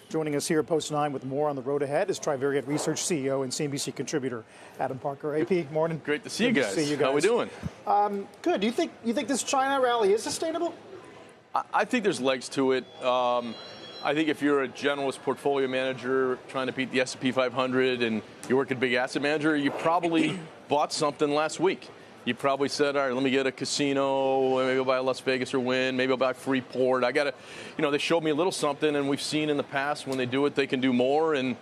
Joining us here post 9 with more on the road ahead is Trivariate Research CEO and CNBC contributor Adam Parker. AP, morning. Great to see you guys. How we doing? Good. Do you think this China rally is sustainable? I think there's legs to it. I think if you're a generalist portfolio manager trying to beat the S&P 500 and you work at a big asset manager, you probably bought something last week. You probably said, all right, let me get a casino, maybe I'll buy a Las Vegas or Wynn, maybe I'll buy Freeport. I got to, they showed me a little something, and we've seen in the past when they do it, they can do more, and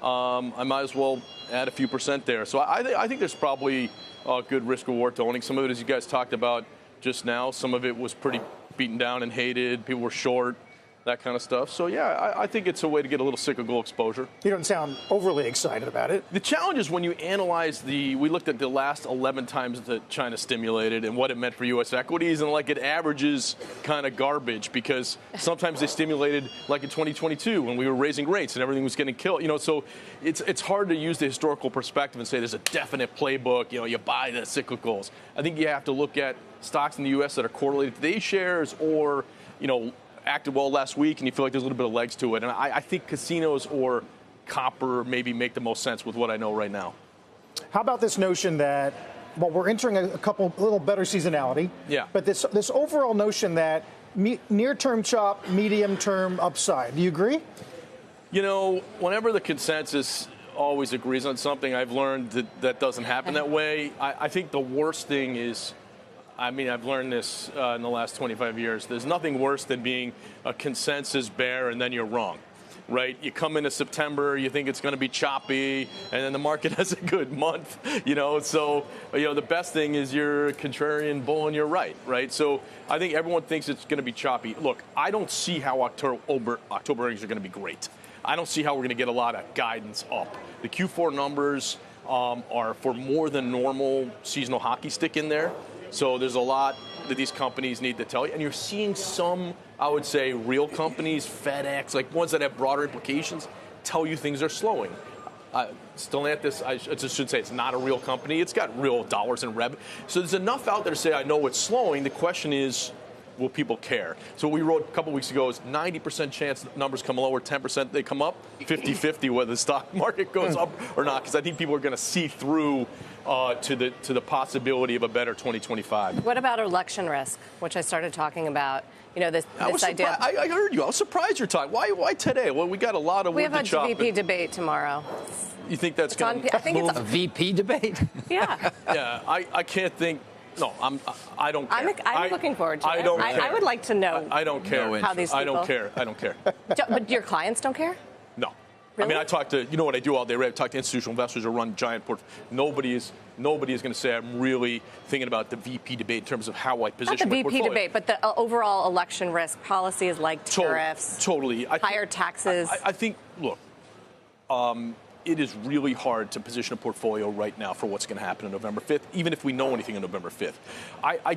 I might as well add a few percent there. So I think there's probably a good risk reward to owning. Some of it, as you guys talked about just now, some of it was pretty beaten down and hated. People were short, that kind of stuff. So, yeah, I think it's a way to get a little cyclical exposure. You don't sound overly excited about it. The challenge is when you analyze we looked at the last 11 times that China stimulated and what it meant for U.S. equities, and it averages kind of garbage because sometimes they stimulated like in 2022 when we were raising rates and everything was getting killed. So it's hard to use the historical perspective and say there's a definite playbook, you buy the cyclicals. I think you have to look at stocks in the U.S. that are correlated to these shares or, acted well last week, and you feel like there's a little bit of legs to it. And I think casinos or copper maybe make the most sense with what I know right now. How about this notion that, we're entering a little better seasonality. Yeah. But this overall notion that near-term chop, medium-term upside. Do you agree? Whenever the consensus always agrees on something, I've learned that doesn't happen that way. I think the worst thing is, I've learned this in the last 25 years. There's nothing worse than being a consensus bear and then you're wrong, right? You come into September, you think it's going to be choppy, and then the market has a good month, So, the best thing is you're a contrarian bull and you're right? So I think everyone thinks it's going to be choppy. Look, I don't see how October earnings are going to be great. I don't see how we're going to get a lot of guidance up. The Q4 numbers are for more than normal seasonal hockey stick in there. So there's a lot that these companies need to tell you. And you're seeing some, I would say, real companies, FedEx, like ones that have broader implications, tell you things are slowing. Stellantis, I should say, it's not a real company. It's got real dollars in revenue. So there's enough out there to say, I know it's slowing. The question is, will people care? So what we wrote a couple weeks ago is 90% chance numbers come lower, 10% they come up, 50-50 whether the stock market goes up or not, because I think people are going to see through to the possibility of a better 2025. What about election risk, which I started talking about? This idea. I heard you. I was surprised you're talking. Why today? Well, we got a lot of wood to chop. We have a VP debate tomorrow. You think that's going to? I think it's a VP debate. Yeah. Yeah. I can't think. No, I don't care. I'm looking forward to it. I don't care. I would like to know. I don't care. How these people. I don't care. But your clients don't care? No. Really? I talk to, what I do all day, right? I talk to institutional investors who run giant portfolios. Nobody is going to say I'm really thinking about the VP debate in terms of how I position my portfolio. Not the VP debate, but the overall election risk policies like tariffs, totally. higher taxes. I think, look, it is really hard to position a portfolio right now for what's going to happen on November 5th, even if we know anything on November 5th.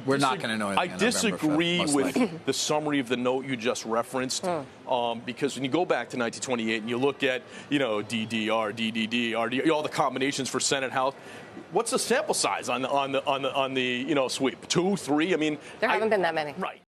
We're not going to know anything I on disagree November 5th, with the summary of the note you just referenced, because when you go back to 1928 and you look at, DDR, DDD, RD, all the combinations for Senate, House, what's the sample size on the sweep? 2, 3? There haven't been that many. Right.